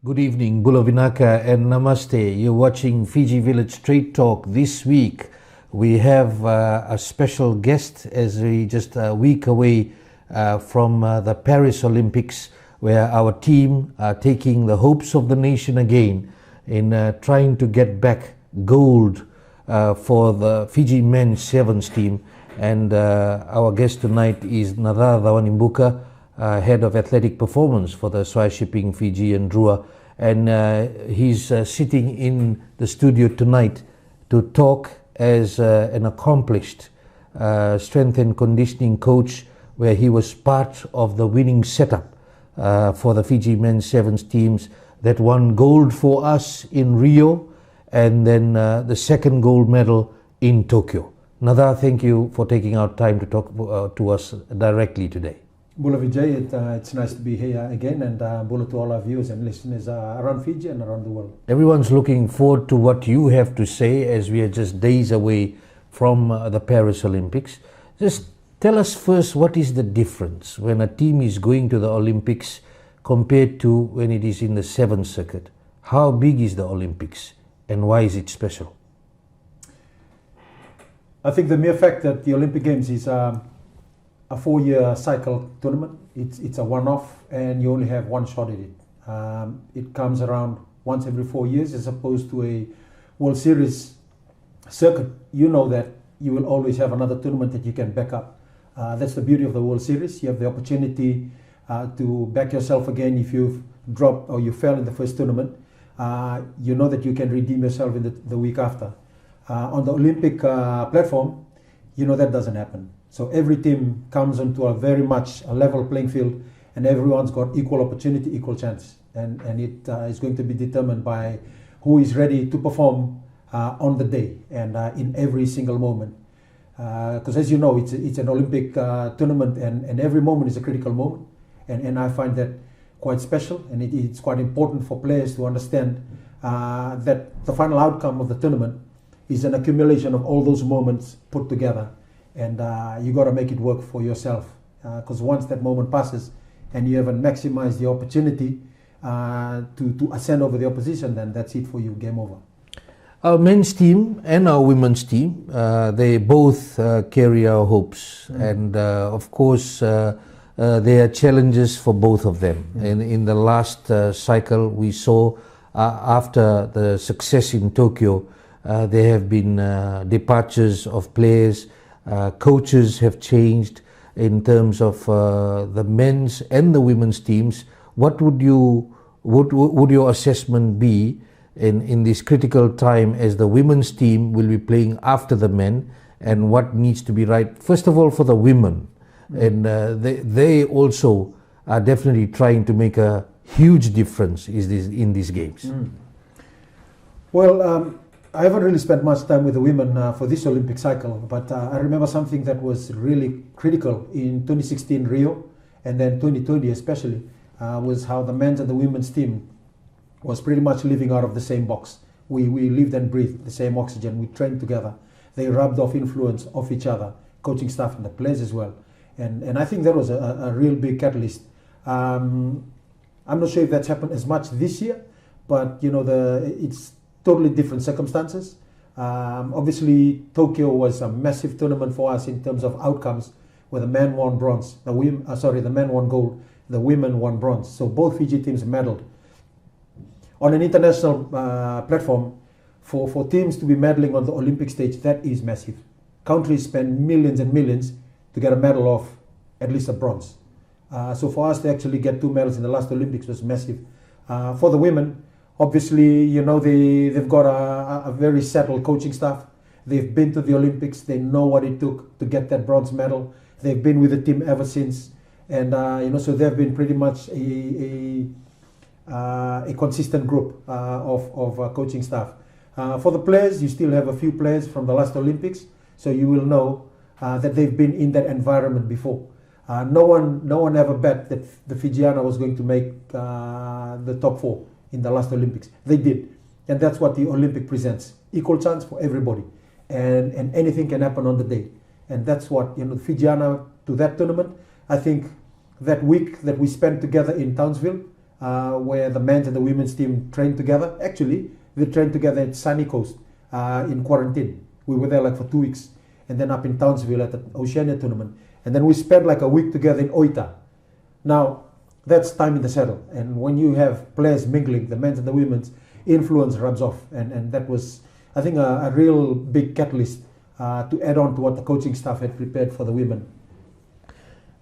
Good evening, Bulavinaka and Namaste. You're watching Fiji Village Straight Talk. This week we have a special guest as we just a week away from the Paris Olympics, where our team are taking the hopes of the nation again in trying to get back gold for the Fiji men's sevens team. And our guest tonight is Naca Cawanibuka, Head of Athletic Performance for the Osea Shipping Fiji and Drua. And he's sitting in the studio tonight to talk as an accomplished strength and conditioning coach, where he was part of the winning setup for the Fiji men's sevens teams that won gold for us in Rio, and then the second gold medal in Tokyo. Naca, thank you for taking out time to talk to us directly today. Bula Vijay, it's nice to be here again, and Bula to all our viewers and listeners around Fiji and around the world. Everyone's looking forward to what you have to say as we are just days away from the Paris Olympics. Just tell us first, what is the difference when a team is going to the Olympics compared to when it is in the seventh circuit? How big is the Olympics and why is it special? I think the mere fact that the Olympic Games is a 4-year cycle tournament, it's a one-off and you only have one shot at it. It comes around once every 4 years as opposed to a World Series circuit. You know that you will always have another tournament that you can back up. That's the beauty of the World Series. You have the opportunity to back yourself again if you've dropped or you fell in the first tournament. You know that you can redeem yourself in the week after. On the Olympic platform, you know that doesn't happen. So every team comes onto a very much a level playing field, and everyone's got equal opportunity, equal chance. And it is going to be determined by who is ready to perform on the day and in every single moment. Because as you know, it's an Olympic tournament, and every moment is a critical moment. And I find that quite special, and it's quite important for players to understand that the final outcome of the tournament is an accumulation of all those moments put together. And you got to make it work for yourself, because once that moment passes and you haven't maximized the opportunity to ascend over the opposition, then that's it for you, game over. Our men's team and our women's team, they both carry our hopes. And of course, there are challenges for both of them. And in the last cycle, we saw after the success in Tokyo, there have been departures of players. Coaches have changed in terms of the men's and the women's teams. What would your assessment be in this critical time as the women's team will be playing after the men, and what needs to be right, first of all, for the women? And they also are definitely trying to make a huge difference in these games. Well, I haven't really spent much time with the women for this Olympic cycle, but I remember something that was really critical in 2016 Rio, and then 2020 especially, was how the men's and the women's team was pretty much living out of the same box. We lived and breathed the same oxygen. We trained together. They rubbed off influence of each other, coaching staff and the players as well. And I think that was a real big catalyst. I'm not sure if that's happened as much this year, but you know, it's totally different circumstances. Obviously, Tokyo was a massive tournament for us in terms of outcomes, where the men won bronze, the men won gold, the women won bronze. So both Fiji teams medaled. On an international platform, for teams to be medaling on the Olympic stage, that is massive. Countries spend millions and millions to get a medal of at least a bronze. So for us to actually get 2 medals in the last Olympics was massive. For the women, obviously, you know, they've got a very settled coaching staff. They've been to the Olympics. They know what it took to get that bronze medal. They've been with the team ever since. And, you know, so they've been pretty much a consistent group of coaching staff. For the players, you still have a few players from the last Olympics. So you will know that they've been in that environment before. No one ever bet that the Fijiana was going to make the top 4 in the last Olympics. They did. And that's what the Olympic presents. Equal chance for everybody. And anything can happen on the day. And that's what, you know, Fijiana to that tournament. I think that week that we spent together in Townsville, where the men's and the women's team trained together. Actually, we trained together at Sunny Coast in quarantine. We were there like for 2 weeks, and then up in Townsville at the Oceania tournament. And then we spent like a week together in Oita. Now, that's time in the saddle. And when you have players mingling, the men's and the women's, influence rubs off. And that was, I think, a real big catalyst to add on to what the coaching staff had prepared for the women.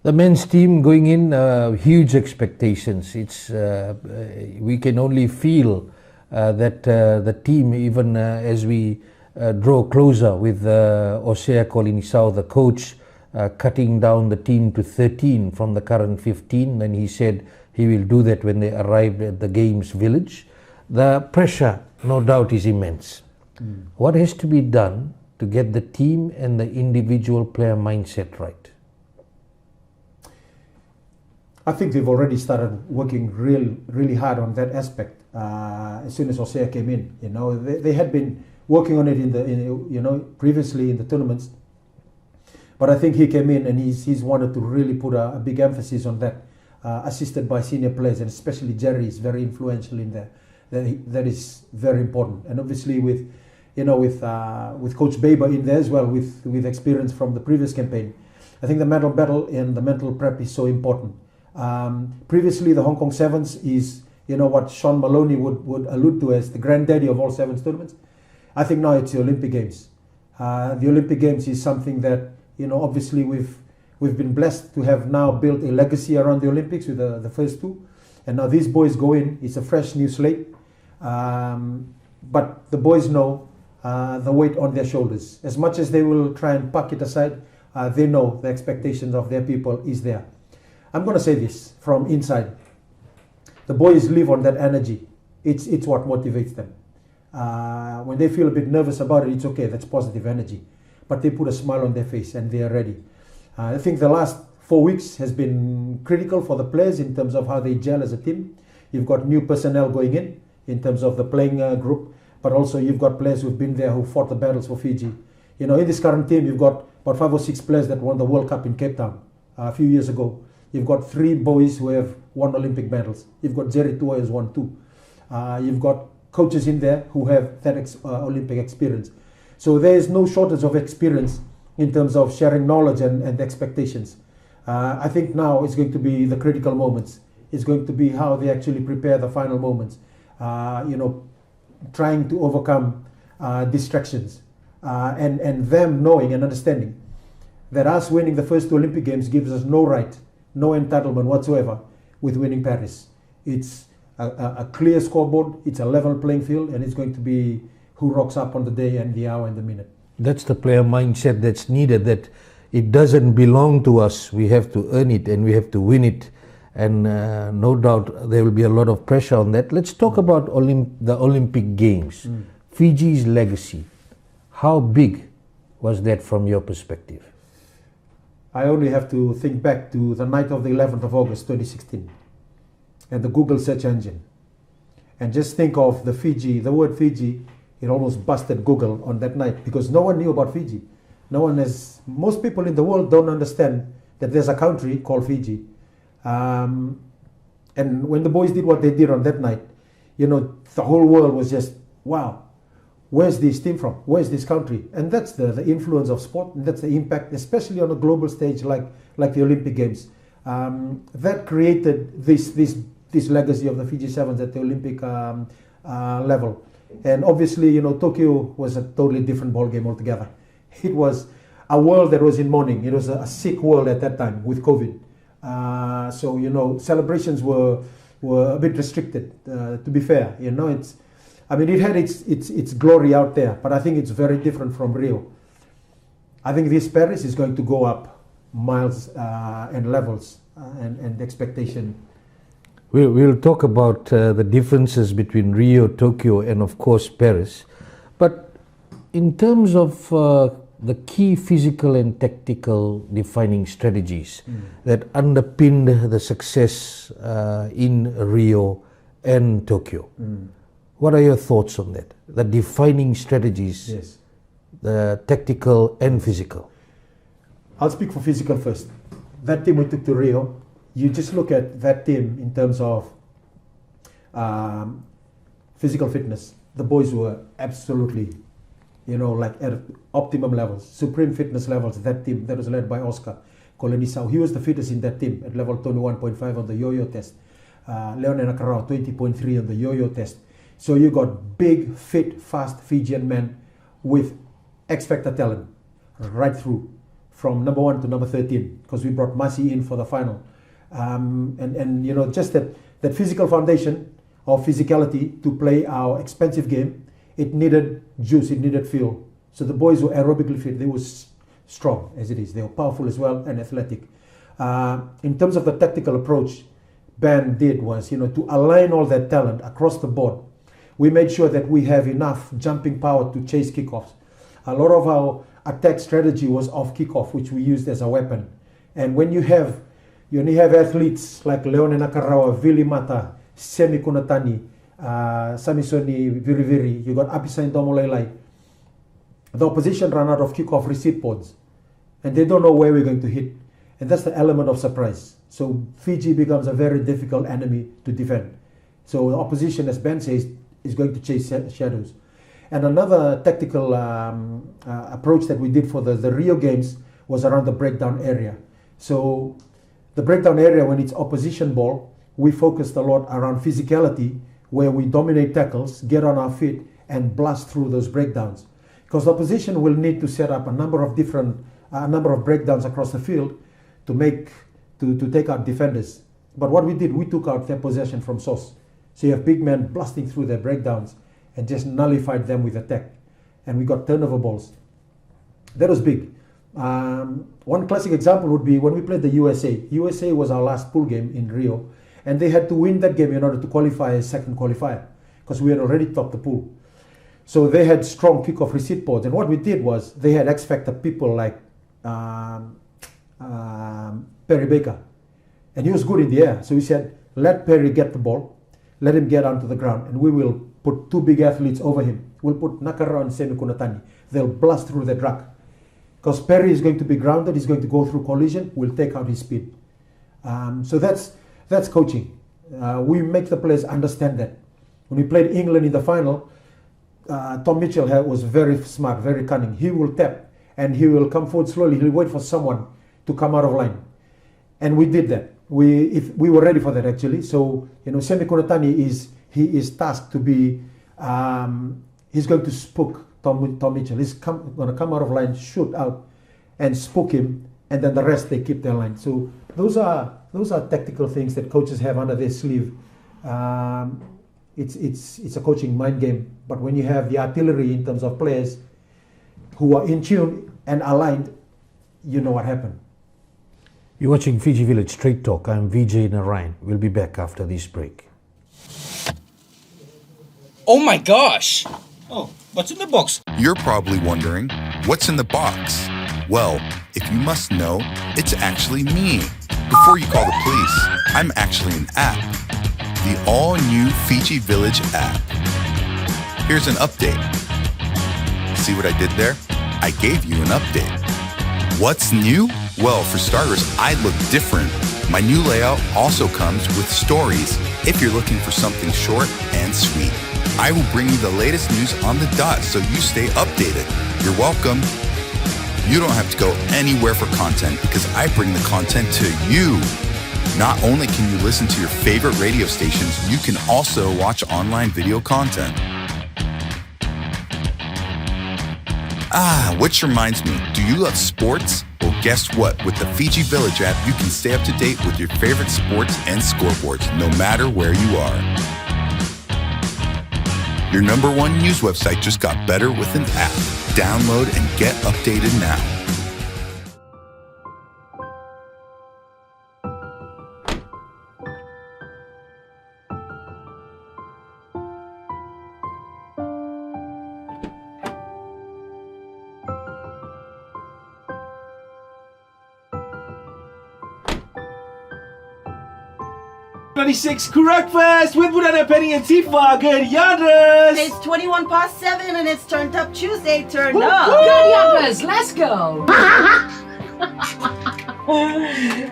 The men's team going in, huge expectations. It's we can only feel that the team, even as we draw closer with Osea Kolinisau, the coach, cutting down the team to 13 from the current 15, and he said he will do that when they arrive at the games village. The pressure, no doubt, is immense. What has to be done to get the team and the individual player mindset right? I think they've already started working really hard on that aspect as soon as Osea came in. You know, they had been working on it previously in the tournaments. But I think he came in and he's wanted to really put a big emphasis on that, assisted by senior players, and especially Jerry is very influential in there. That is very important. And obviously with Coach Baber in there as well, with experience from the previous campaign, I think the mental battle and the mental prep is so important. Previously, the Hong Kong Sevens is what Sean Maloney would allude to as the granddaddy of all Sevens tournaments. I think now it's the Olympic Games. The Olympic Games is something that obviously we've been blessed to have now built a legacy around the Olympics with the first two, and now these boys go in. It's a fresh new slate, but the boys know the weight on their shoulders. As much as they will try and park it aside, they know the expectations of their people is there. I'm going to say this from inside. The boys live on that energy. It's what motivates them. When they feel a bit nervous about it, it's okay. That's positive energy. But they put a smile on their face and they are ready. I think the last 4 weeks has been critical for the players in terms of how they gel as a team. You've got new personnel going in terms of the playing group, but also you've got players who've been there who fought the battles for Fiji. In this current team, you've got about 5 or 6 players that won the World Cup in Cape Town a few years ago. You've got 3 boys who have won Olympic medals. You've got Jerry Tua who's won 2. You've got coaches in there who have that Olympic experience. So there is no shortage of experience in terms of sharing knowledge and expectations. I think now it's going to be the critical moments. It's going to be how they actually prepare the final moments. Trying to overcome distractions and them knowing and understanding that us winning the first 2 Olympic Games gives us no right, no entitlement whatsoever with winning Paris. It's a clear scoreboard, it's a level playing field, and it's going to be who rocks up on the day and the hour and the minute. That's the player mindset that's needed, that it doesn't belong to us. We have to earn it and we have to win it. And no doubt there will be a lot of pressure on that. Let's talk about the Olympic Games. Fiji's legacy. How big was that from your perspective? I only have to think back to the night of the 11th of August 2016 and the Google search engine. And just think of the word Fiji. It almost busted Google on that night because no one knew about Fiji. Most people in the world don't understand that there's a country called Fiji. And when the boys did what they did on that night, the whole world was just, wow, where's this team from? Where's this country? And that's the influence of sport, and that's the impact, especially on a global stage like the Olympic Games. That created this legacy of the Fiji Sevens at the Olympic level. And obviously, Tokyo was a totally different ballgame altogether. It was a world that was in mourning. It was a sick world at that time with COVID. So celebrations were a bit restricted. To be fair, it had its glory out there, but I think it's very different from Rio. I think this Paris is going to go up miles and levels and expectation. We'll talk about the differences between Rio, Tokyo, and of course Paris. But in terms of the key physical and tactical defining strategies that underpinned the success in Rio and Tokyo, what are your thoughts on that? The defining strategies, yes, the tactical and physical. I'll speak for physical first. That team we took to Rio, you just look at that team in terms of physical fitness. The boys were absolutely, like at optimum levels, supreme fitness levels. That team that was led by Oscar Kolinisau, he was the fittest in that team at level 21.5 on the yo-yo test. Leon and Naca 20.3 on the yo-yo test. So you got big, fit, fast Fijian men with X-Factor talent right through from number 1 to number 13, because we brought Masi in for the final. And just that physical foundation of physicality to play our expensive game, it needed juice, it needed fuel. So the boys were aerobically fit, they were strong as it is. They were powerful as well and athletic. In terms of the tactical approach, Ben did was, to align all that talent across the board. We made sure that we have enough jumping power to chase kickoffs. A lot of our attack strategy was off kickoff, which we used as a weapon. And when you only have athletes like Leone Nakarawa, Vili Mata, Semi Kunatani, Samisoni Viriviri, you got Apisa Indomolelai. The opposition ran out of kickoff receipt pods, and they don't know where we're going to hit. And that's the element of surprise. So Fiji becomes a very difficult enemy to defend. So the opposition, as Ben says, is going to chase shadows. And another tactical approach that we did for the Rio games was around the breakdown area. So the breakdown area, when it's opposition ball, we focused a lot around physicality, where we dominate tackles, get on our feet, and blast through those breakdowns. Because the opposition will need to set up a number of breakdowns across the field to take out defenders. But what we did, we took out their possession from source. So you have big men blasting through their breakdowns and just nullified them with attack. And we got turnover balls. That was big. One classic example would be when we played the USA. USA was our last pool game in Rio, and they had to win that game in order to qualify as second qualifier, because we had already topped the pool. So they had strong kickoff receipt boards, and what we did was they had X-Factor people like Perry Baker, and he was good in the air. So we said, let Perry get the ball, let him get onto the ground, and we will put 2 big athletes over him. We'll put Nakara and Semi Kunatani. They'll blast through the ruck. Because Perry is going to be grounded, he's going to go through collision, we'll take out his speed. So that's coaching. We make the players understand that. When we played England in the final, Tom Mitchell was very smart, very cunning. He will tap and he will come forward slowly. He'll wait for someone to come out of line. And we did that. We were ready for that actually. So, Semi Kunatani is tasked to be, he's going to spook Tom Mitchell. He's going to come out of line, shoot out, and spook him, and then the rest they keep their line. So those are tactical things that coaches have under their sleeve. It's a coaching mind game. But when you have the artillery in terms of players who are in tune and aligned, you know what happened. You're watching Fiji Village Straight Talk. I'm Vijay Narayan. We'll be back after this break. Oh my gosh! Oh, what's in the box? You're probably wondering, what's in the box? Well, if you must know, it's actually me. Before you call the police, I'm actually an app. The all-new Fiji Village app. Here's an update. See what I did there? I gave you an update. What's new? Well, for starters, I look different. My new layout also comes with stories if you're looking for something short and sweet. I will bring you the latest news on the dot so you stay updated. You're welcome. You don't have to go anywhere for content because I bring the content to you. Not only can you listen to your favorite radio stations, you can also watch online video content. Which reminds me, do you love sports? Well, guess what? With the Fiji Village app, you can stay up to date with your favorite sports and scoreboards, no matter where you are. Your #1 news website just got better with an app. Download and get updated now. Breakfast with Budana Penny and Tifa. Good yanders. It's 21 past 7 and it's Turned Up Tuesday. Turn up. Good youngers, let's go.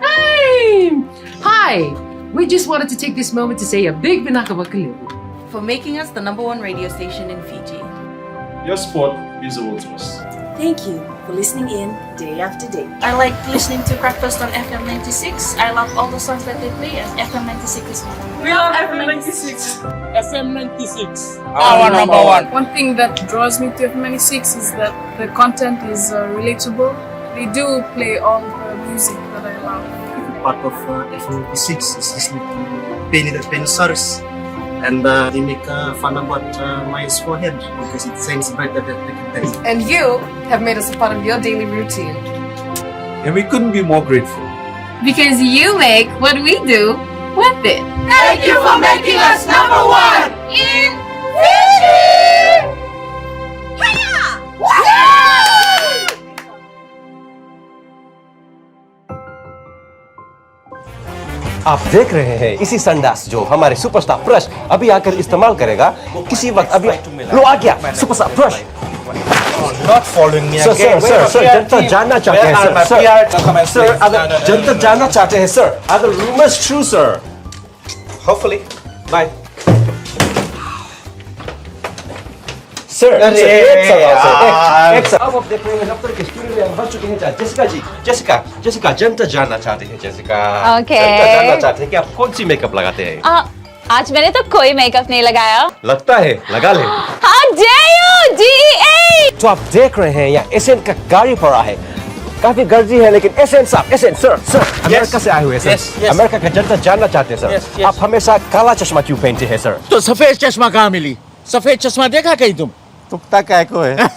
Hey! Hi, We just wanted to take this moment to say a big Naca Cawanibuka For making us the #1 radio station in Fiji. Your sport means the world to us. Thank you for listening in day after day. I like listening to Breakfast on FM 96. I love all the songs that they play at FM 96 as well. We love FM 96. FM 96. Our number one. One thing that draws me to FM 96 is that the content is relatable. They do play all the music that I love. Part of FM 96 is listening to Penny the Pensaris. And they make fun about my forehead because it shines brighter than the day. And you have made us a part of your daily routine. And we couldn't be more grateful. because you make what we do worth it. Thank you for making us #1 in Fiji! आप देख रहे हैं इसी संडास जो हमारे superstar fresh अभी आकर इस्तेमाल करेगा किसी वक्त अभी लो आ गया superstar fresh Not following me again. Sir जनता जानना चाहते हैं सर अगर जनता जानना चाहते हैं सर अगर rumors true sir hopefully bye sir एक सर अब देख रहे हैं दफ्तर के स्टूडियो में हम बच चुके हैं जेसिका जनता जानना चाहते हैं जेसिका जनता जानना चाहते हैं कि आप कौन सी मेकअप लगाते हैं आज मैंने तो कोई मेकअप नहीं लगाया लगता है लगा ले How dare you DA तो आप देख रहे हैं यहाँ एसएन का गाड़ी पड़ा है काफी गर्जी है लेकिन एसएन साहब एसएन सर अमेरिका से आए हुए सर अमेरिका का जनता जानना चाहते हैं सर आप हमेशा काला चश्मा क्यों पहनते हैं सर तो सफेद चश्मा कहाँ मिली सफेद चश्मा देखा कहीं तुम तुकता काय को है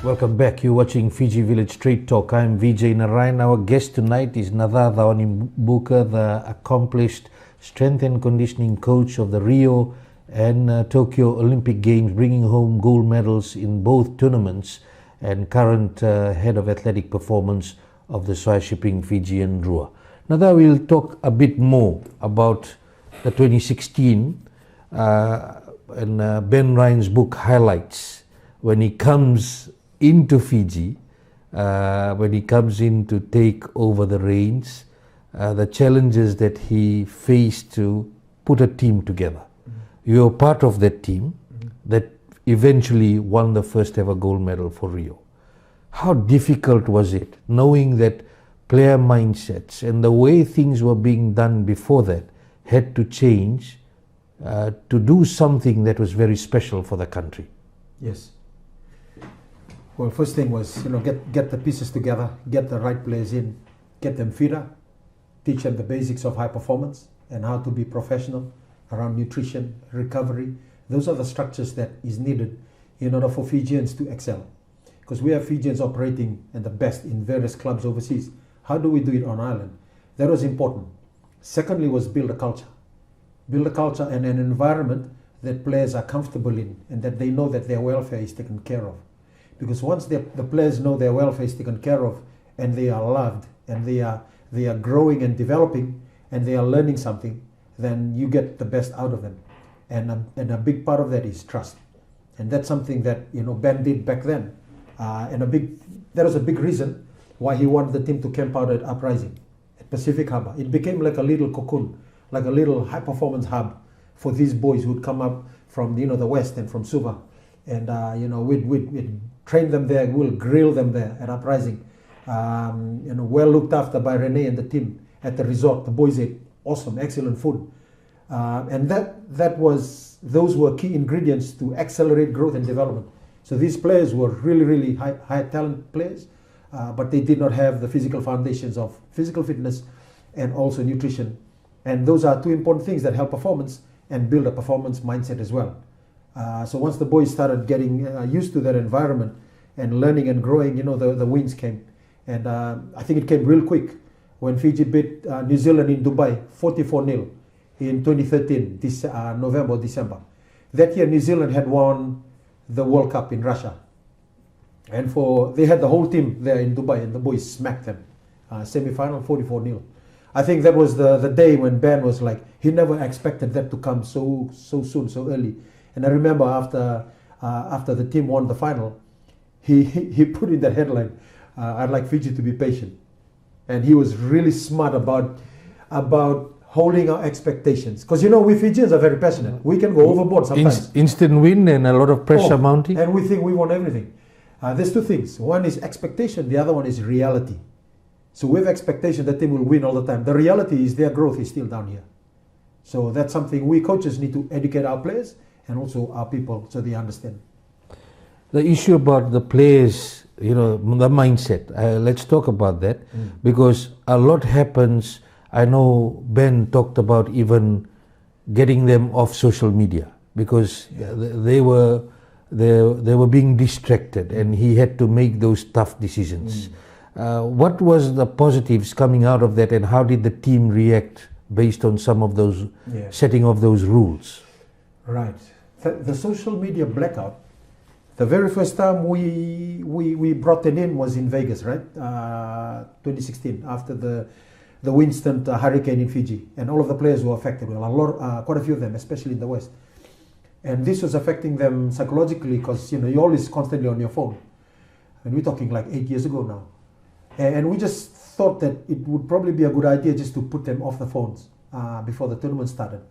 Welcome back. You're watching Fiji Village Street Talk. I'm Vijay Narayan. Our guest tonight is Naca Cawanibuka, the accomplished strength and conditioning coach of the Rio and Tokyo Olympic Games, bringing home gold medals in both tournaments, and current head of athletic performance of the Soy Shipping Fiji and Rua. Naca, we'll talk a bit more about the 2016 and Ben Ryan's book highlights when he comes into Fiji, when he comes in to take over the reins, the challenges that he faced to put a team together. You're part of that team that eventually won the first ever gold medal for Rio. How difficult was it, knowing that player mindsets and the way things were being done before that had to change to do something that was very special for the country? Yes. Well, first thing was, get the pieces together, get the right players in, get them fitter, teach them the basics of high performance and how to be professional around nutrition, recovery. Those are the structures that is needed in order for Fijians to excel. Because we have Fijians operating and the best in various clubs overseas. How do we do it on island? That was important. Secondly was build a culture. Build a culture and an environment that players are comfortable in and that they know that their welfare is taken care of. Because once the players know their welfare is taken care of and they are loved and they are growing and developing and they are learning something, then you get the best out of them. And a big part of that is trust. And that's something that Ben did back then. That was a big reason why he wanted the team to camp out at Uprising, at Pacific Harbour. It became like a little cocoon, like a little high performance hub for these boys who would come up from the West and from Suva. And we'd train them there, we'll grill them there at Uprising. Well looked after by Renee and the team at the resort. The boys ate awesome, excellent food. And those were key ingredients to accelerate growth and development. So these players were really, really high talent players, but they did not have the physical foundations of physical fitness and also nutrition. And those are two important things that help performance and build a performance mindset as well. So once the boys started getting used to that environment and learning and growing, the wins came. And I think it came real quick when Fiji beat New Zealand in Dubai 44-0 in 2013, November, December. That year, New Zealand had won the World Cup in Russia. And they had the whole team there in Dubai, and the boys smacked them. Semi-final, 44-0. I think that was the day when Ben was like, he never expected that to come so soon, so early. And I remember after the team won the final, he put in that headline, I'd like Fiji to be patient. And he was really smart about holding our expectations. Because we Fijians are very passionate. We can go overboard sometimes. Instant win and a lot of pressure mounting. And we think we won everything. There's two things. One is expectation, the other one is reality. So we have expectation that team will win all the time. The reality is their growth is still down here. So that's something we coaches need to educate our players and also our people so they understand. The issue about the players, the mindset, let's talk about that because a lot happens. I know Ben talked about even getting them off social media because they were being distracted and he had to make those tough decisions. What was the positives coming out of that and how did the team react based on some of those setting of those rules? Right. The social media blackout, the very first time we brought it in was in Vegas, right? 2016, after the Winston hurricane in Fiji, and all of the players were affected. Well, quite a few of them, especially in the West. And this was affecting them psychologically because you're always constantly on your phone. And we're talking like 8 years ago now. And we just thought that it would probably be a good idea just to put them off the phones before the tournament started.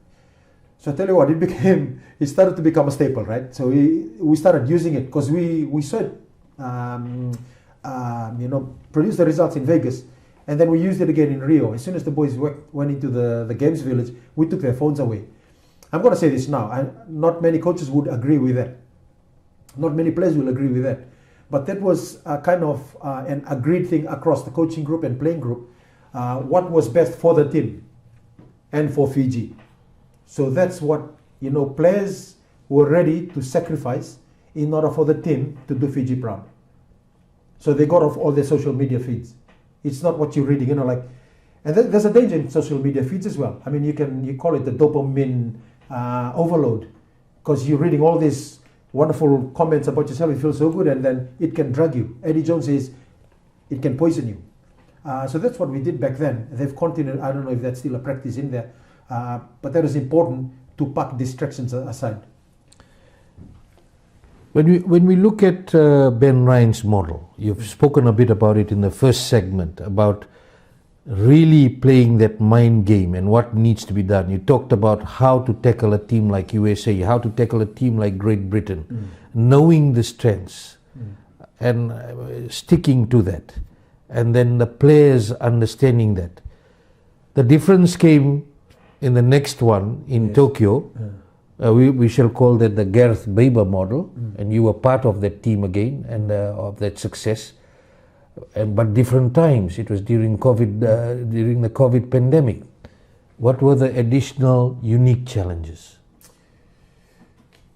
So I tell you what, it started to become a staple, right? So we started using it because we saw it, produce the results in Vegas, and then we used it again in Rio. As soon as the boys went into the games village, we took their phones away. I'm going to say this now, not many coaches would agree with that. Not many players will agree with that. But that was kind of an agreed thing across the coaching group and playing group, what was best for the team and for Fiji. So that's what, players were ready to sacrifice in order for the team to do Fiji proud. So they got off all their social media feeds. It's not what you're reading, and there's a danger in social media feeds as well. I mean, you call it the dopamine overload, because you're reading all these wonderful comments about yourself, you feel so good, and then it can drug you. Eddie Jones says it can poison you. So that's what we did back then. They've continued, I don't know if that's still a practice in there, but that is important to park distractions aside. When we look at Ben Ryan's model, you've spoken a bit about it in the first segment, about really playing that mind game and what needs to be done. You talked about how to tackle a team like USA, how to tackle a team like Great Britain, knowing the strengths and sticking to that, and then the players understanding that. The difference came in the next one in Tokyo. We shall call that the Gareth Baber model, and you were part of that team again and of that success. But different times. It was during COVID, during the COVID pandemic. What were the additional unique challenges?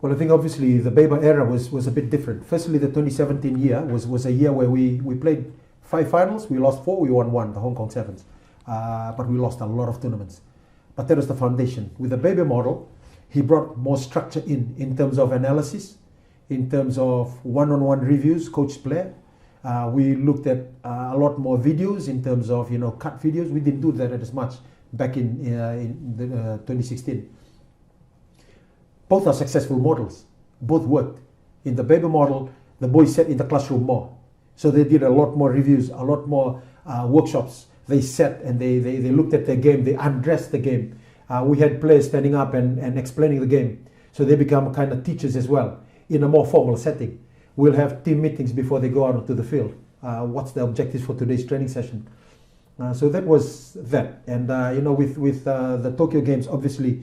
Well, I think obviously the Baber era was a bit different. Firstly, the 2017 year was a year where we played 5 finals, we lost 4, we won 1, the Hong Kong Sevens. But we lost a lot of tournaments. But that was the foundation. With the Baber model, he brought more structure in terms of analysis, in terms of one-on-one reviews, coach-player. We looked at a lot more videos in terms of cut videos. We didn't do that as much back in 2016. Both are successful models. Both worked. In the Baber model, the boys sat in the classroom more, so they did a lot more reviews, a lot more workshops. They sat and they looked at their game. They undressed the game. We had players standing up and explaining the game, so they become kind of teachers as well in a more formal setting. We'll have team meetings before they go out onto the field. What's the objectives for today's training session? So that was that. And with the Tokyo Games, obviously,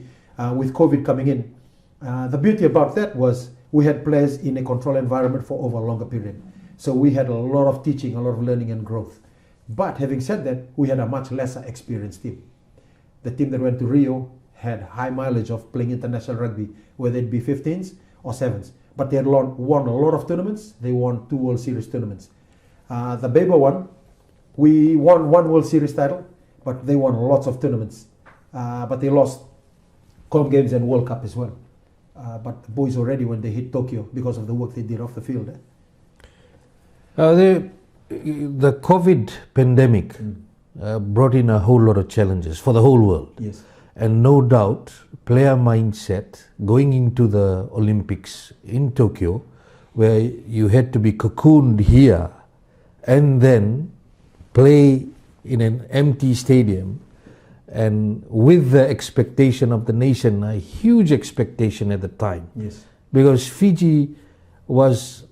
with COVID coming in, the beauty about that was we had players in a controlled environment for over a longer period. So we had a lot of teaching, a lot of learning and growth. But having said that, we had a much lesser experienced team. The team that went to Rio had high mileage of playing international rugby, whether it be 15s or 7s. But they had won a lot of tournaments. They won 2 World Series tournaments. The Baber one, we won 1 World Series title, but they won lots of tournaments. But they lost Com Games and World Cup as well. but the boys were ready when they hit Tokyo because of the work they did off the field. The COVID pandemic brought in a whole lot of challenges for the whole world. Yes. And no doubt, player mindset going into the Olympics in Tokyo, where you had to be cocooned here and then play in an empty stadium, and with the expectation of the nation, a huge expectation at the time. Yes. Because Fiji was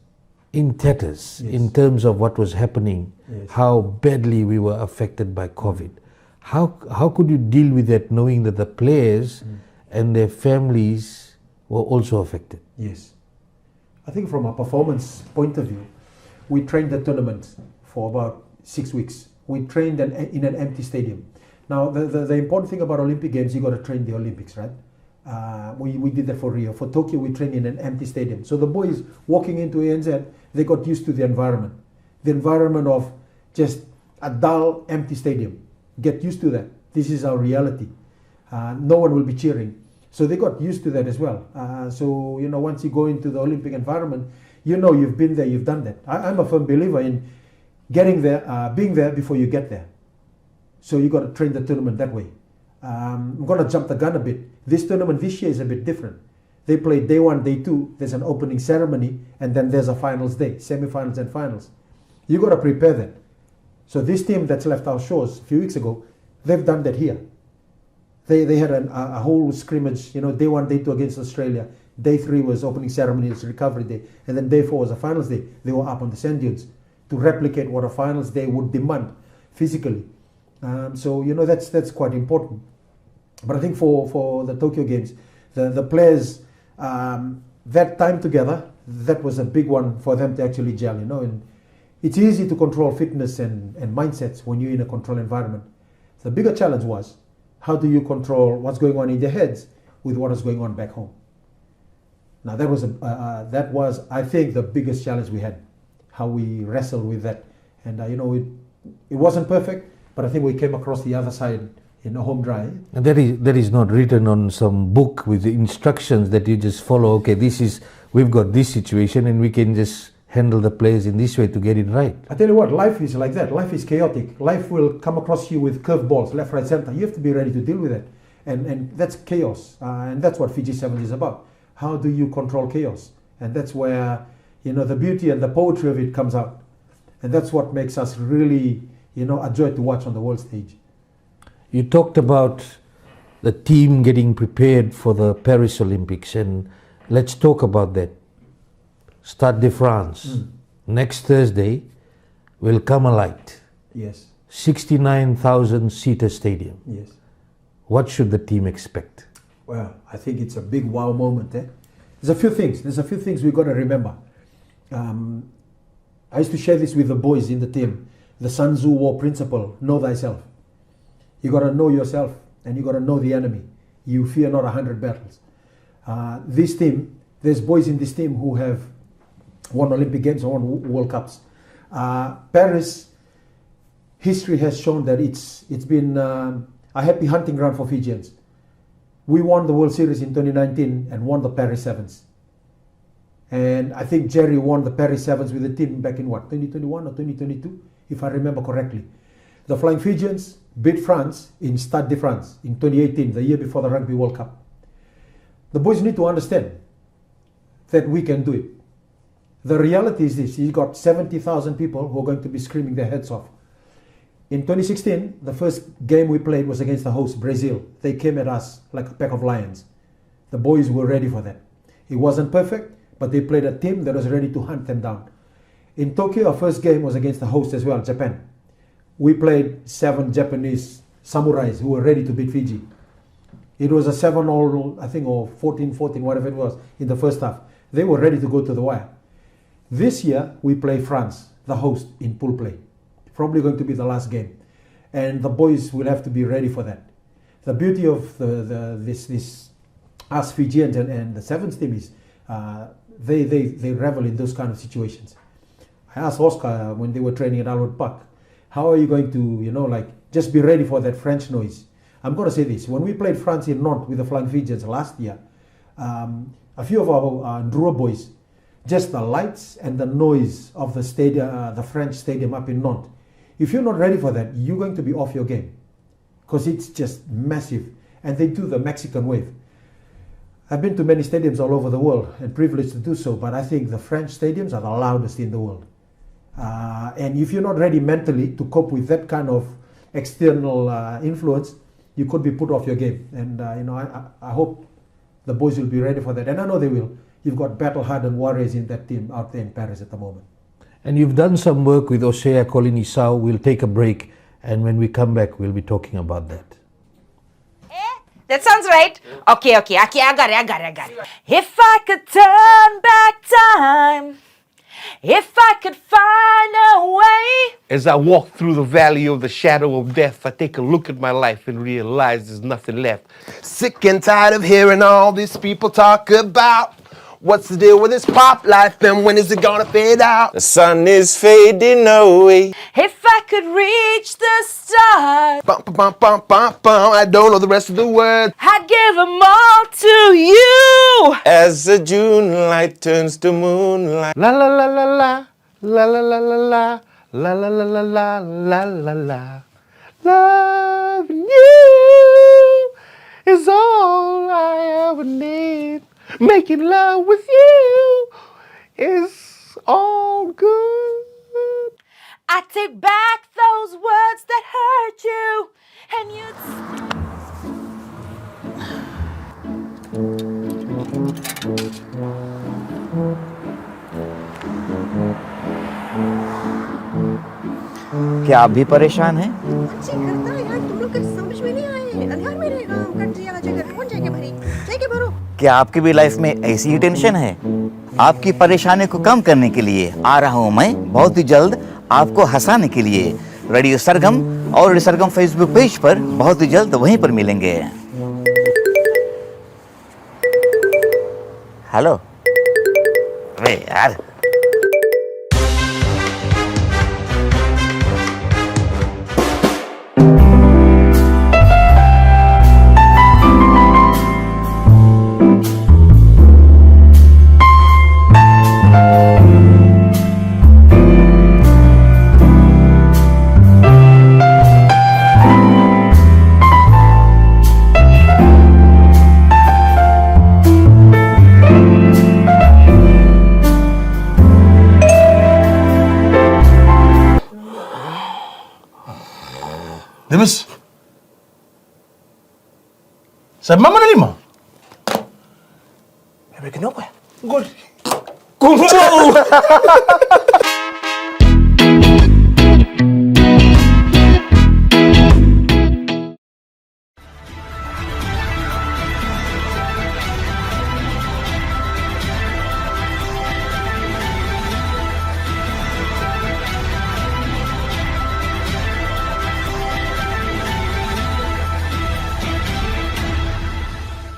in tatters in terms of what was happening, how badly we were affected by COVID. How could you deal with that, knowing that the players and their families were also affected? Yes. I think from a performance point of view, we trained the tournament for about 6 weeks. We trained in an empty stadium. Now, the important thing about Olympic Games, you got to train the Olympics, right? We did that for Rio. For Tokyo, we trained in an empty stadium. So the boys walking into ANZ, they got used to the environment. The environment of just a dull, empty stadium. Get used to that. This is our reality. No one will be cheering. So they got used to that as well. So, once you go into the Olympic environment, you've been there, you've done that. I'm a firm believer in getting there, being there before you get there. So you got to train the tournament that way. I'm going to jump the gun a bit. This tournament this year is a bit different. They play day 1, day 2, there's an opening ceremony, and then there's a finals day, semi-finals and finals. You got to prepare that. So this team that's left our shores a few weeks ago, they've done that here. They had a whole scrimmage, day 1, day 2 against Australia. Day 3 was opening ceremony, it was recovery day. And then day 4 was a finals day. They were up on the sand dunes to replicate what a finals day would demand physically. So that's quite important. But I think for the Tokyo Games, the players, that time together, that was a big one for them to actually gel, and it's easy to control fitness and mindsets when you're in a controlled environment. The bigger challenge was, how do you control what's going on in their heads with what is going on back home? Now that was I think the biggest challenge we had, how we wrestled with that. And it wasn't perfect, but I think we came across the other side in a home dry. And that is not written on some book with the instructions that you just follow. Okay, we've got this situation and we can just handle the players in this way to get it right. I tell you what, life is like that. Life is chaotic. Life will come across you with curveballs, left, right, center. You have to be ready to deal with it. And that's chaos. And that's what Fiji 7 is about. How do you control chaos? And that's where, the beauty and the poetry of it comes out. And that's what makes us really, a joy to watch on the world stage. You talked about the team getting prepared for the Paris Olympics, and let's talk about that. Stade de France. Next Thursday will come alight. Yes. 69,000 seater stadium. Yes. What should the team expect? Well, I think it's a big wow moment. There's a few things we've got to remember. I used to share this with the boys in the team. The Sun Tzu War principle, know thyself. You got to know yourself and you got to know the enemy. You fear not 100 battles. This team, there's boys in this team who have won Olympic Games and won World Cups. Paris, history has shown that it's been a happy hunting ground for Fijians. We won the World Series in 2019 and won the Paris Sevens. And I think Jerry won the Paris Sevens with the team back in 2021 or 2022, if I remember correctly. The Flying Fijians beat France in Stade de France in 2018, the year before the Rugby World Cup. The boys need to understand that we can do it. The reality is this: you got 70,000 people who are going to be screaming their heads off. In 2016, the first game we played was against the host, Brazil. They came at us like a pack of lions. The boys were ready for that. It wasn't perfect, but they played a team that was ready to hunt them down. In Tokyo, our first game was against the host as well, Japan. We played 7 Japanese samurais who were ready to beat Fiji. It was a 7-all, I think, or 14-14, whatever it was, in the first half. They were ready to go to the wire. This year, we play France, the host, in pool play. Probably going to be the last game. And the boys will have to be ready for that. The beauty of this us Fijians and the Sevens team is they revel in those kind of situations. I asked Oscar when they were training at Albert Park, how are you going to, just be ready for that French noise? I'm going to say this. When we played France in Nantes with the Flying Fijians last year, a few of our Ndrua boys, just the lights and the noise of the stadium, the French stadium up in Nantes. If you're not ready for that, you're going to be off your game, because it's just massive. And they do the Mexican wave. I've been to many stadiums all over the world and privileged to do so, but I think the French stadiums are the loudest in the world. And if you're not ready mentally to cope with that kind of external influence, you could be put off your game. And I hope the boys will be ready for that, and I know they will. You've got battle-hardened warriors in that team out there in Paris at the moment. And you've done some work with Osea, Kolinisau. We'll take a break, and when we come back, we'll be talking about that. That sounds right. Okay, I got it. If I could turn back time, if I could find a way. As I walk through the valley of the shadow of death, I take a look at my life and realize there's nothing left. Sick and tired of hearing all these people talk about what's the deal with this pop life and when is it gonna fade out? The sun is fading away. If I could reach the stars, Bum, bum, bum, bum, bum. I don't know the rest of the words. I'd give them all to you. As the June light turns to moonlight. La la la la la, la la la la la, la la la la la, la la la. Loving you is all I ever need. Making love with you is all good. I take back those words that hurt you, and you'd. क्या आप भी परेशान हैं? अच्छी करता है यार, तुम लोग का समझ में नहीं आए। अंधार में रहे कट दिया जगह कौन जाके भरी? जाके भरो। क्या आपकी भी लाइफ में ऐसी ही टेंशन है? आपकी परेशानी को कम करने के लिए आ रहा हूं मैं बहुत ही जल्द आपको हंसाने के लिए। रेडियो सरगम और रेडियो सरगम फेसबुक पेज पर बहुत ही जल्द वहीं पर मिलेंगे। हेलो, अरे यार Demes, sa mama na lima? Bebe, kenapa? Gol. Kungfu!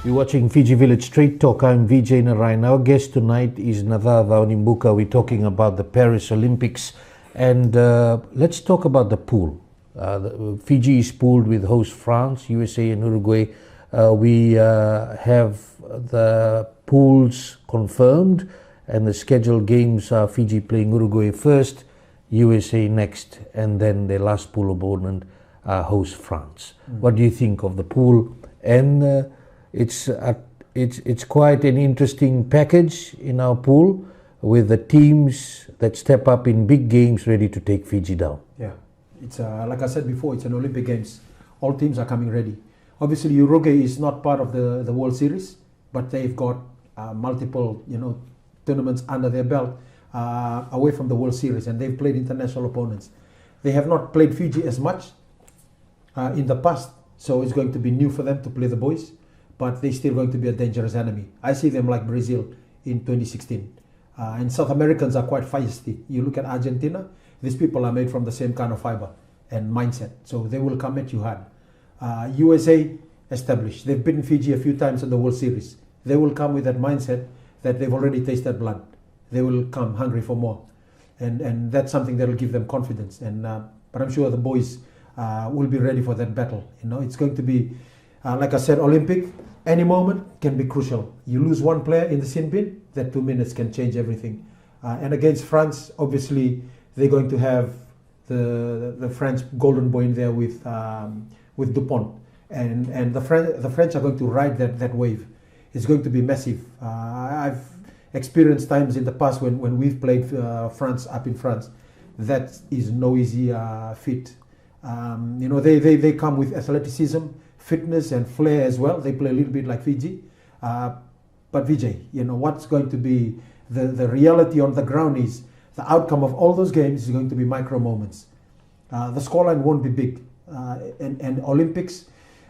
You're watching Fiji Village Straight Talk. I'm Vijay Narayan. Our guest tonight is Naca Cawanibuka. We're talking about the Paris Olympics. And let's talk about the pool. Fiji is pooled with host France, USA and Uruguay. We have the pools confirmed, and the scheduled games are Fiji playing Uruguay first, USA next, and then the last pool opponent host France. What do you think of the pool? And it's quite an interesting package in our pool with the teams that step up in big games ready to take Fiji down. Yeah, it's like I said before, it's an Olympic Games. All teams are coming ready. Obviously, Uruguay is not part of the World Series, but they've got multiple tournaments under their belt away from the World Series, and they've played international opponents. They have not played Fiji as much in the past, so it's going to be new for them to play the boys. But they're still going to be a dangerous enemy. I see them like Brazil in 2016. And South Americans are quite feisty. You look at Argentina, these people are made from the same kind of fiber and mindset. So they will come at you hard. USA established. They've beaten Fiji a few times in the World Series. They will come with that mindset that they've already tasted blood. They will come hungry for more. And that's something that will give them confidence. But I'm sure the boys will be ready for that battle. It's going to be, like I said, Olympic. Any moment can be crucial. You lose one player in the sin bin, that 2 minutes can change everything. And against France, obviously, they're going to have the French golden boy in there with Dupont. And the French are going to ride that wave. It's going to be massive. I've experienced times in the past when we've played France up in France. That is no easy feat. They come with athleticism, fitness and flair as well. They play a little bit like Fiji. But Vijay, what's going to be the reality on the ground is the outcome of all those games is going to be micro moments. The scoreline won't be big. And Olympics,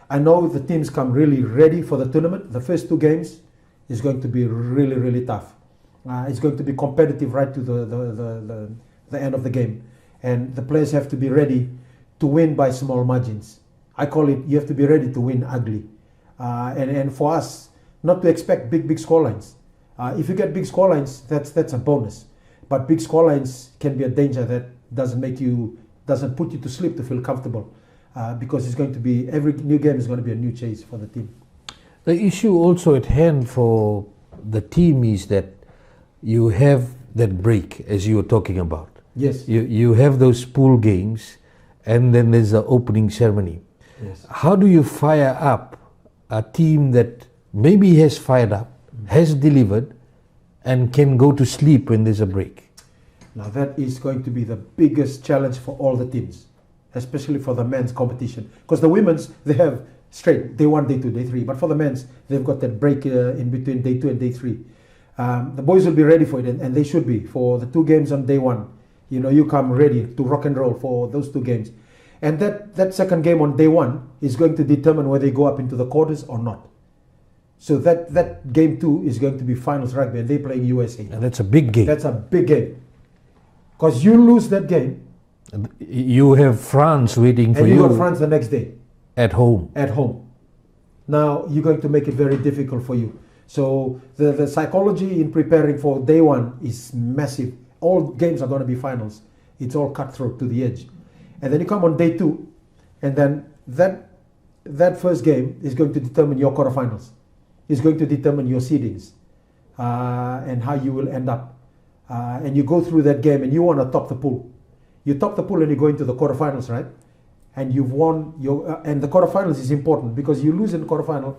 I know the teams come really ready for the tournament. The first 2 games is going to be really, really tough. It's going to be competitive right to the end of the game. And the players have to be ready to win by small margins. I call it, you have to be ready to win ugly. And for us, not to expect big scorelines. If you get big scorelines, that's a bonus. But big scorelines can be a danger that doesn't put you to sleep to feel comfortable. Because it's going to be, every new game is going to be a new chase for the team. The issue also at hand for the team is that you have that break, as you were talking about. Yes. You have those pool games, and then there's the opening ceremony. Yes. How do you fire up a team that maybe has fired up, has delivered, and can go to sleep when there's a break? Now that is going to be the biggest challenge for all the teams, especially for the men's competition. Because the women's, they have straight day 1, day 2, day 3. But for the men's, they've got that break in between day 2 and day 3. The boys will be ready for it, and they should be. For the 2 games on day 1, you come ready to rock and roll for those 2 games. And that second game on day 1 is going to determine whether they go up into the quarters or not. So that game 2 is going to be finals rugby, and they're playing USA. And that's a big game. That's a big game. Because you lose that game, you have France waiting for you. And you got France the next day. At home. At home. Now, you're going to make it very difficult for you. So the psychology in preparing for day 1 is massive. All games are going to be finals. It's all cutthroat to the edge. And then you come on day 2, and then that first game is going to determine your quarterfinals. It's going to determine your seedings and how you will end up. And you go through that game, and you want to top the pool. You top the pool and you go into the quarterfinals, right? And you've won your and the quarterfinals is important because you lose in the quarterfinal.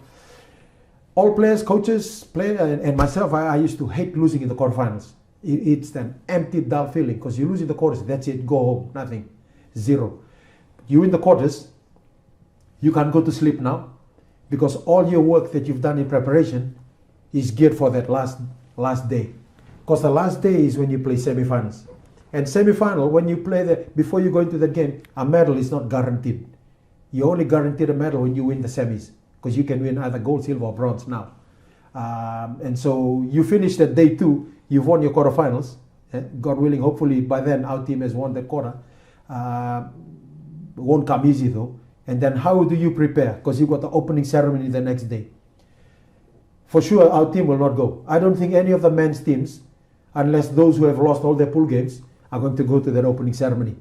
All players, coaches, and myself, I used to hate losing in the quarterfinals. It's an empty, dull feeling because you lose in the quarters. That's it. Go home. Nothing. 0. You in the quarters, you can go to sleep now because all your work that you've done in preparation is geared for that last day. Because the last day is when you play semi-finals. And semi-final, when you play before you go into that game, a medal is not guaranteed. You only guaranteed a medal when you win the semis, because you can win either gold, silver, or bronze now. And so you finish that day 2, you've won your quarterfinals. God willing, hopefully by then our team has won that quarter. Won't come easy though. And then how do you prepare? Because you've got the opening ceremony the next day. For sure, our team will not go. I don't think any of the men's teams, unless those who have lost all their pool games, are going to go to that opening ceremony,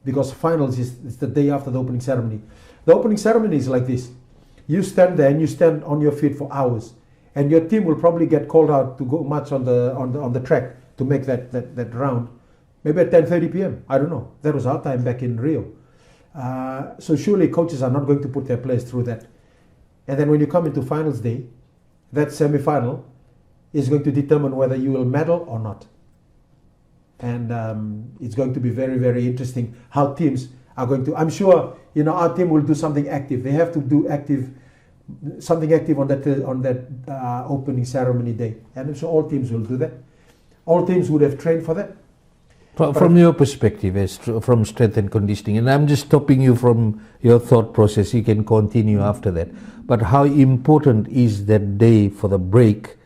because finals is the day after the opening ceremony. The opening ceremony is like this: you stand there and you stand on your feet for hours, and your team will probably get called out to go march on the track to make that round, maybe at 10:30 p.m. I don't know. That was our time back in Rio. So surely coaches are not going to put their players through that. And then when you come into finals day, that semi-final is going to determine whether you will medal or not. And it's going to be very, very interesting how teams are going to. I'm sure our team will do something active. They have to do something active on that opening ceremony day, and I'm sure all teams will do that. All teams would have trained for that. From your perspective, as from strength and conditioning, and I'm just stopping you from your thought process. You can continue after that. But how important is that day for the break,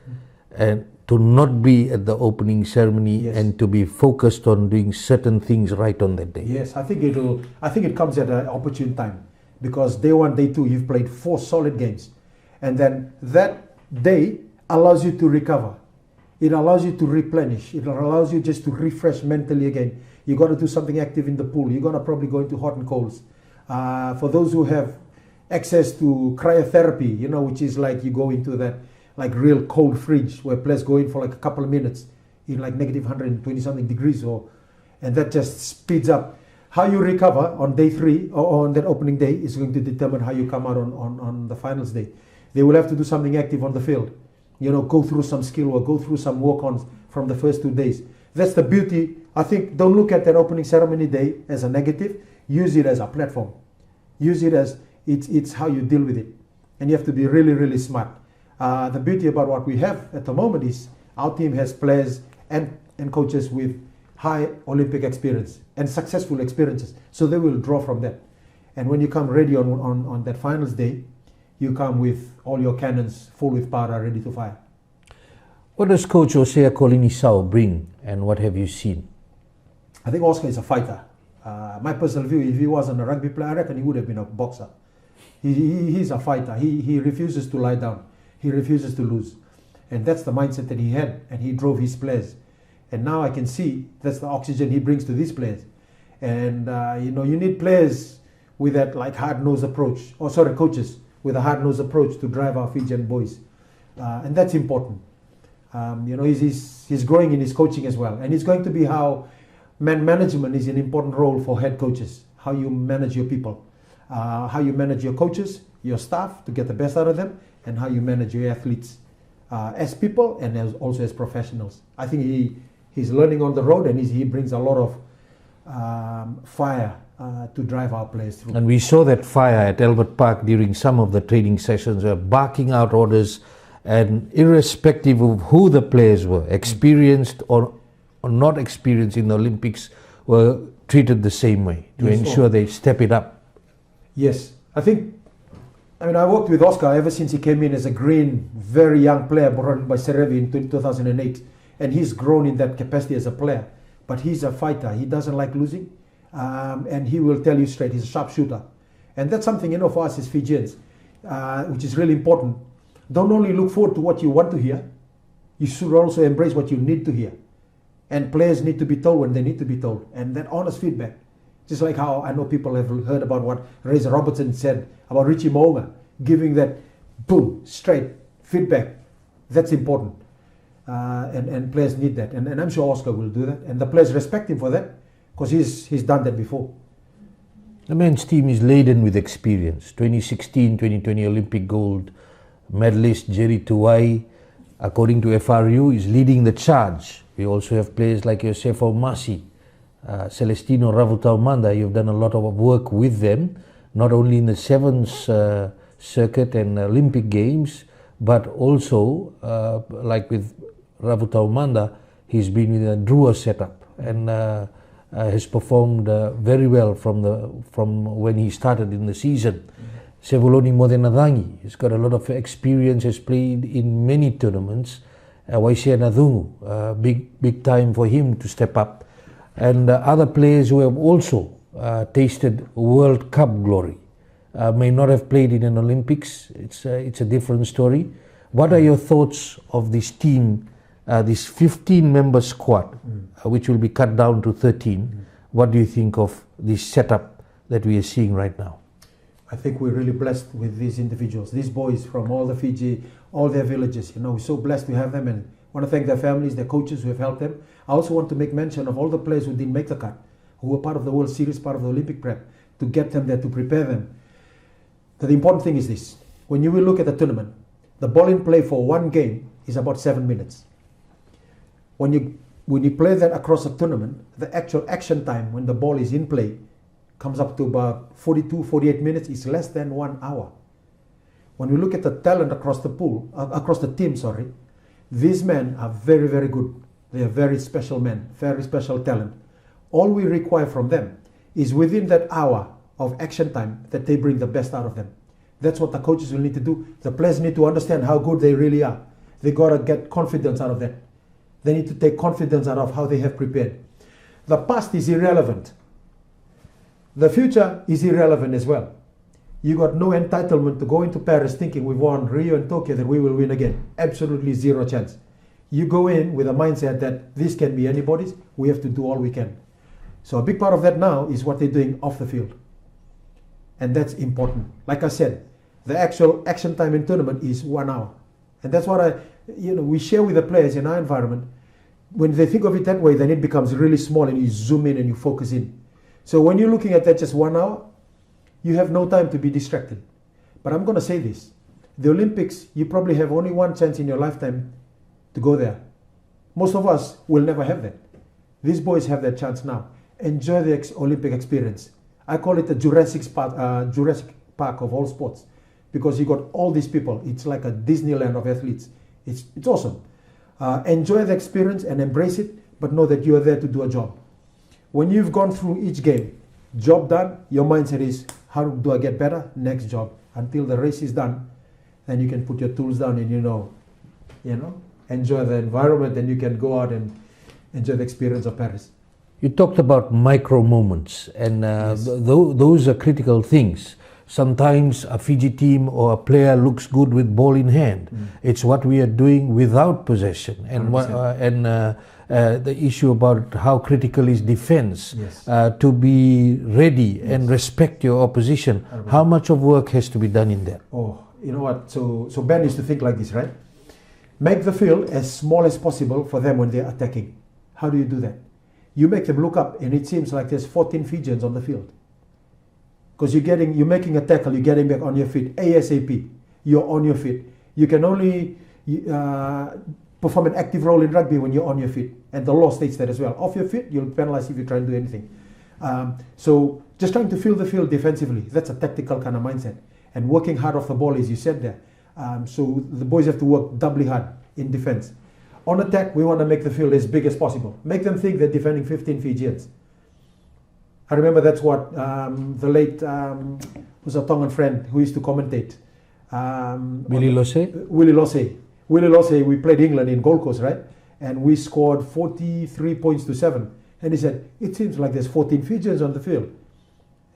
and to not be at the opening ceremony, yes, and to be focused on doing certain things right on that day? Yes, I think it comes at an opportune time, because day 1, day 2, you've played 4 solid games, and then that day allows you to recover. It allows you to replenish. It allows you just to refresh mentally again. You got to do something active in the pool. You're going to probably go into hot and colds. For those who have access to cryotherapy, which is like you go into that like real cold fridge where players go in for like a couple of minutes in like negative 120 something degrees, and that just speeds up. How you recover on day 3 or on that opening day is going to determine how you come out on the finals day. They will have to do something active on the field, go through some skill or go through some walk-ons from the first 2 days. That's the beauty. I think don't look at that opening ceremony day as a negative. Use it as a platform. Use it as it's how you deal with it. And you have to be really, really smart. The beauty about what we have at the moment is our team has players and coaches with high Olympic experience and successful experiences. So they will draw from that. And when you come ready on that finals day, you come with all your cannons full with powder, ready to fire. What does Coach Osea Kolinisau bring, and what have you seen? I think Oscar is a fighter. My personal view, if he wasn't a rugby player, I reckon he would have been a boxer. He's a fighter. He refuses to lie down. He refuses to lose. And that's the mindset that he had, and he drove his players. And now I can see that's the oxygen he brings to these players. And, you need players with that like hard-nosed approach, coaches with a hard-nosed approach to drive our Fijian boys. And that's important. He's growing in his coaching as well. And it's going to be how man management is an important role for head coaches, how you manage your people, how you manage your coaches, your staff to get the best out of them, and how you manage your athletes as people and also as professionals. I think he's learning on the road, and he brings a lot of fire to drive our players through. And we saw that fire at Albert Park during some of the training sessions, barking out orders, and irrespective of who the players were, experienced or not experienced in the Olympics, were treated the same way to ensure they step it up. Yes, I worked with Oscar ever since he came in as a green, very young player brought in by Serevi in 2008, and he's grown in that capacity as a player. But he's a fighter. He doesn't like losing, and he will tell you straight. He's a sharpshooter, and that's something for us as Fijians, which is really important. Don't only look forward to what you want to hear. You should also embrace what you need to hear. And players need to be told when they need to be told. And that honest feedback. Just like how I know people have heard about what Razor Robertson said about Richie Mo'unga, giving that boom, straight feedback. That's important. And players need that. And I'm sure Oscar will do that. And the players respect him for that because he's done that before. The men's team is laden with experience. 2016, 2020 Olympic gold medalist Jerry Tuwai, according to FRU, is leading the charge. We also have players like Yosefo Masi, Celestino Ravutaumanda. You've done a lot of work with them, not only in the Sevens circuit and Olympic Games, but also like with Ravutaumanda, he's been in a Drua setup and has performed very well from when he started in the season. Sevuloni Modenadangi, he's got a lot of experience, has played in many tournaments. Waisia Nadungu, big time for him to step up. And other players who have also tasted World Cup glory. May not have played in an Olympics, it's a different story. What are your thoughts of this team, this 15-member squad, which will be cut down to 13? What do you think of this setup that we are seeing right now? I think we're really blessed with these individuals, these boys from all the Fiji, all their villages. We're so blessed to have them, and want to thank their families, their coaches who have helped them. I also want to make mention of all the players who didn't make the cut, who were part of the World Series, part of the Olympic prep, to get them there, to prepare them. The important thing is this: when you will look at the tournament, the ball in play for one game is about 7 minutes. When you play that across a tournament, the actual action time when the ball is in play comes up to about 42, 48 minutes. It's less than 1 hour. When we look at the talent across the pool, across the team, these men are very, very good. They are very special men, very special talent. All we require from them is within that hour of action time that they bring the best out of them. That's what the coaches will need to do. The players need to understand how good they really are. They got to get confidence out of that. They need to take confidence out of how they have prepared. The past is irrelevant. The future is irrelevant as well. You got no entitlement to go into Paris thinking we've won Rio and Tokyo, that we will win again. Absolutely zero chance. You go in with a mindset that this can be anybody's. We have to do all we can. So a big part of that now is what they're doing off the field. And that's important. Like I said, the actual action time in tournament is 1 hour. And that's what we share with the players in our environment. When they think of it that way, then it becomes really small and you zoom in and you focus in. So when you're looking at that just 1 hour, you have no time to be distracted. But I'm going to say this. The Olympics, you probably have only one chance in your lifetime to go there. Most of us will never have that. These boys have that chance now. Enjoy the Olympic experience. I call it the Jurassic Park of all sports, because you got all these people. It's like a Disneyland of athletes. It's awesome. Enjoy the experience and embrace it, but know that you are there to do a job. When you've gone through each game, job done, your mindset is, how do I get better? Next job. Until the race is done, then you can put your tools down and enjoy the environment, and you can go out and enjoy the experience of Paris. You talked about micro moments, and Yes. those are critical things. Sometimes a Fiji team or a player looks good with ball in hand. It's what we are doing without possession, and the issue about how critical is defense, Yes. to be ready and respect your opposition. How much of work has to be done in that? Oh, you know what? So Ben used to think like this, right? Make the field as small as possible for them when they're attacking. How do you do that? You make them look up, and it seems like there's 14 Fijians on the field. Because you're making a tackle, you're getting back on your feet ASAP. You're on your feet. You can only perform an active role in rugby when you're on your feet, and the law states that as well. Off your feet, you'll penalize if you try and do anything. So just trying to fill the field defensively, that's a tactical kind of mindset. And working hard off the ball, as you said there. So the boys have to work doubly hard in defense. On attack, we want to make the field as big as possible. Make them think they're defending 15 Fijians. I remember that's what the late was a Tongan friend who used to commentate. Willie Losse? Willie Losse. Willie Losse, we played England in Gold Coast, right? And we scored 43 points to 7. And he said, it seems like there's 14 Fijians on the field.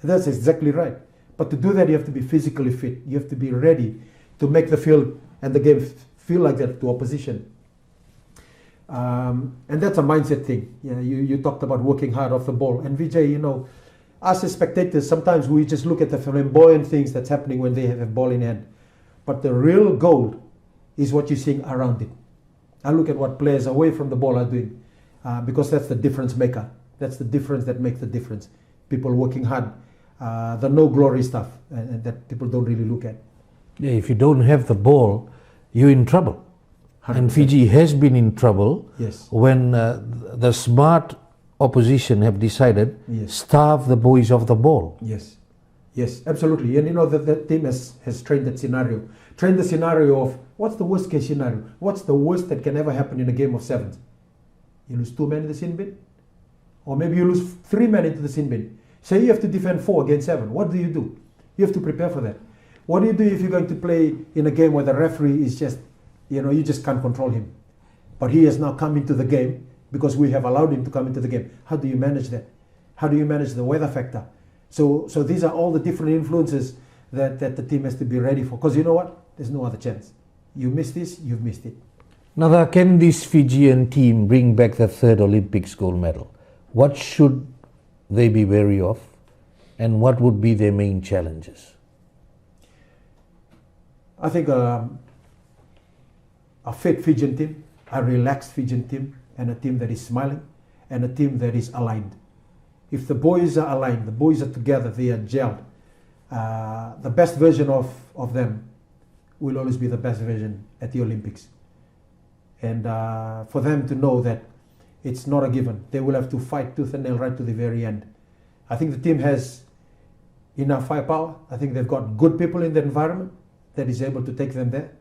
And that's exactly right. But to do that, you have to be physically fit. You have to be ready to make the field and the game feel like that to opposition. And that's a mindset thing. You talked about working hard off the ball. And Vijay, us as spectators, sometimes we just look at the flamboyant things that's happening when they have a ball in hand. But the real gold is what you're seeing around it. I look at what players away from the ball are doing, because that's the difference maker. That's the difference that makes the difference. People working hard, the no glory stuff, and that people don't really look at. Yeah, if you don't have the ball, you're in trouble. 100%. And Fiji has been in trouble when the smart opposition have decided starve the boys of the ball. Yes, absolutely. And that team has trained that scenario. Trained the scenario of what's the worst case scenario? What's the worst that can ever happen in a game of sevens? You lose 2 men in the sin bin? Or maybe you lose 3 men into the sin bin. Say you have to defend 4 against 7. What do? You have to prepare for that. What do you do if you're going to play in a game where the referee is just, you just can't control him? But he has now come into the game because we have allowed him to come into the game. How do you manage that? How do you manage the weather factor? So these are all the different influences that the team has to be ready for. Because you know what? There's no other chance. You miss this, you've missed it. Now, can this Fijian team bring back the 3rd Olympics gold medal? What should they be wary of? And what would be their main challenges? I think a fit Fijian team, a relaxed Fijian team, and a team that is smiling, and a team that is aligned. If the boys are aligned, the boys are together, they are gelled, the best version of them will always be the best version at the Olympics. And for them to know that it's not a given. They will have to fight tooth and nail right to the very end. I think the team has enough firepower. I think they've got good people in the environment that is able to take them there.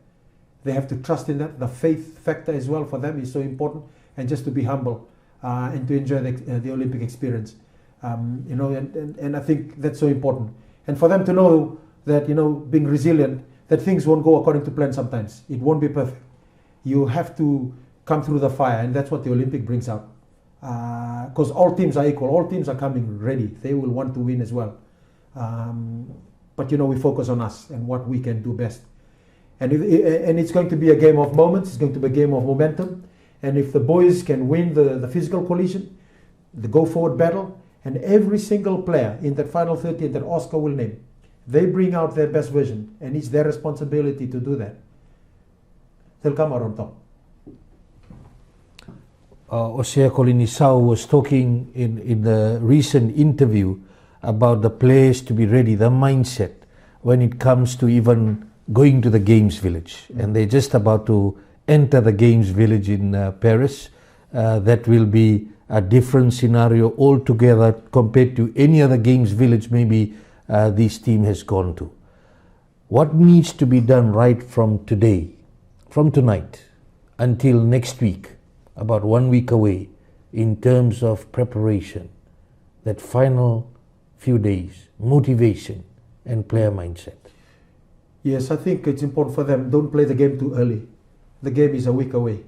They have to trust in that. The faith factor as well for them is so important, and just to be humble and to enjoy the Olympic experience. And I think that's so important. And for them to know that, being resilient, that things won't go according to plan sometimes. It won't be perfect. You have to come through the fire, and that's what the Olympic brings out. Because all teams are equal. All teams are coming ready. They will want to win as well. But we focus on us and what we can do best. And it's going to be a game of moments. It's going to be a game of momentum. And if the boys can win the physical collision, the go forward battle, and every single player in that final 30 that Oscar will name, they bring out their best version, and it's their responsibility to do that. They'll come out on top. Osea Kolinisau was talking in the recent interview about the players to be ready, the mindset when it comes to even going to the Games Village. And they're just about to enter the Games Village in Paris. That will be a different scenario altogether compared to any other Games Village maybe this team has gone to. What needs to be done right from today, from tonight until next week, about 1 week away, in terms of preparation, that final few days, motivation and player mindset? Yes, I think it's important for them. Don't play the game too early. The game is a week away.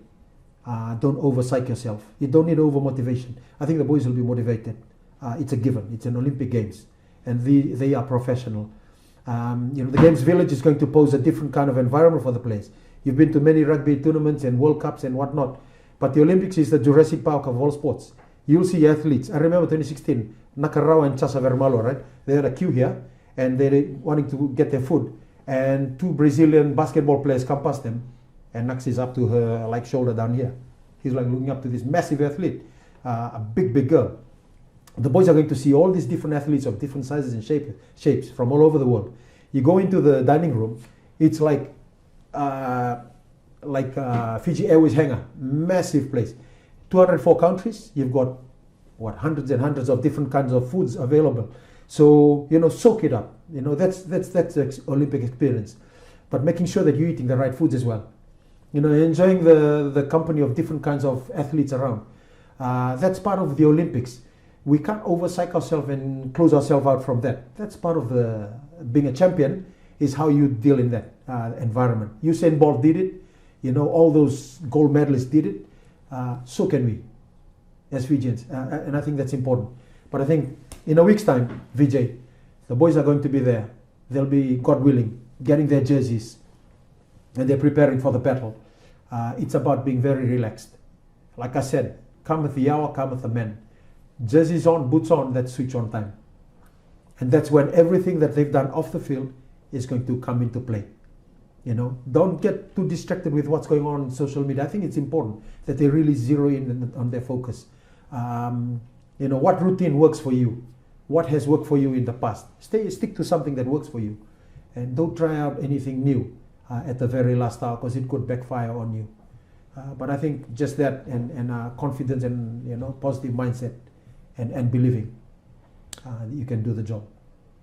Don't overpsych yourself. You don't need over motivation. I think the boys will be motivated. It's a given. It's an Olympic Games, and they are professional. The Games Village is going to pose a different kind of environment for the players. You've been to many rugby tournaments and World Cups and whatnot, but the Olympics is the Jurassic Park of all sports. You'll see athletes. I remember 2016, Naca Cawanibuka and Casa Vermalo, right? They had a queue here, and they're wanting to get their food. And two Brazilian basketball players come past them, and Nax is up to her like shoulder down here. He's like looking up to this massive athlete, a big girl. The boys are going to see all these different athletes of different sizes and shapes from all over the world. You go into the dining room, it's like Fiji Airways hangar, massive place. 204 countries, you've got hundreds and hundreds of different kinds of foods available. So, soak it up. That's the Olympic experience. But making sure that you're eating the right foods as well. Enjoying the company of different kinds of athletes around. That's part of the Olympics. We can't overpsych ourselves and close ourselves out from that. That's part of being a champion, is how you deal in that environment. Usain Bolt did it. All those gold medalists did it. So can we, as Fijians. And I think that's important. But I think in a week's time, Vijay, the boys are going to be there. They'll be, God willing, getting their jerseys, and they're preparing for the battle. It's about being very relaxed. Like I said, cometh the hour, cometh the man. Jerseys on, boots on, that's switch on time. And that's when everything that they've done off the field is going to come into play. Don't get too distracted with what's going on social media. I think it's important that they really zero in on their focus. What routine works for you? What has worked for you in the past? Stick to something that works for you, and don't try out anything new at the very last hour, because it could backfire on you. But I think just that and confidence and positive mindset and believing you can do the job.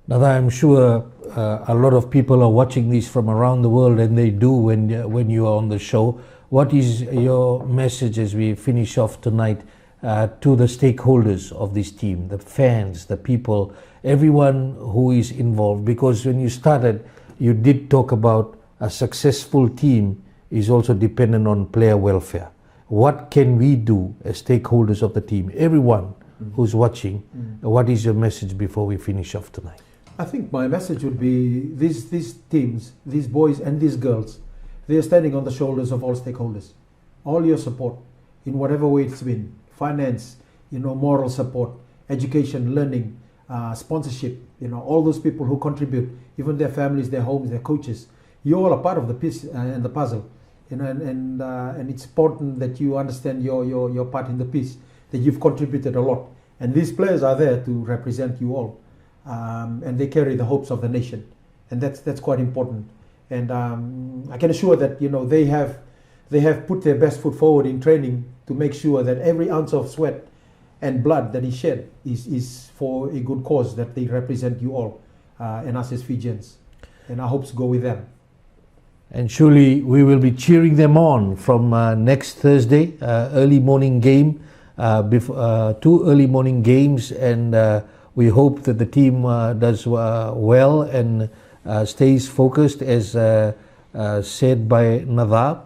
Now, I'm sure a lot of people are watching this from around the world, and they do when you are on the show. What is your message as we finish off tonight to the stakeholders of this team, the fans, the people, everyone who is involved? Because when you started, you did talk about a successful team is also dependent on player welfare. What can we do as stakeholders of the team? Everyone who's watching, what is your message before we finish off tonight? I think my message would be these teams, these boys and these girls, they are standing on the shoulders of all stakeholders. All your support, in whatever way it's been, finance, moral support, education, learning, sponsorship, all those people who contribute, even their families, their homes, their coaches. You all are part of the piece and the puzzle, and it's important that you understand your part in the piece, that you've contributed a lot, and these players are there to represent you all, and they carry the hopes of the nation, and that's quite important. And I can assure that they have put their best foot forward in training to make sure that every ounce of sweat and blood that is shed is for a good cause, that they represent you all and us as Fijians, and our hopes go with them. And surely we will be cheering them on from next Thursday, early morning game, 2 early morning games, and we hope that the team does well and stays focused, as said by Naca.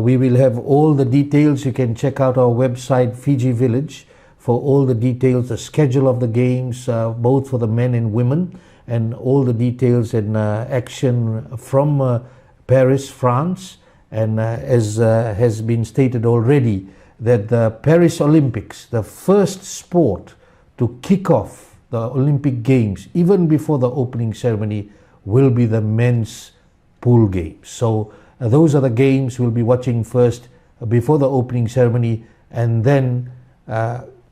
We will have all the details. You can check out our website, Fiji Village, for all the details, the schedule of the games, both for the men and women, and all the details and action from Paris, France. And as has been stated already, that the Paris Olympics, the first sport to kick off the Olympic Games, even before the opening ceremony, will be the men's pool games. So those are the games we'll be watching first before the opening ceremony, and then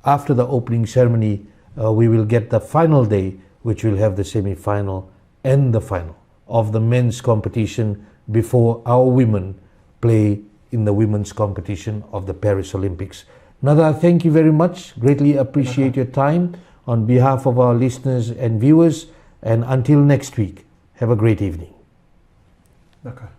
after the opening ceremony, we will get the final day, which will have the semi-final and the final of the men's competition before our women play in the women's competition of the Paris Olympics. Nada, thank you very much. Greatly appreciate your time on behalf of our listeners and viewers. And until next week, have a great evening. Okay.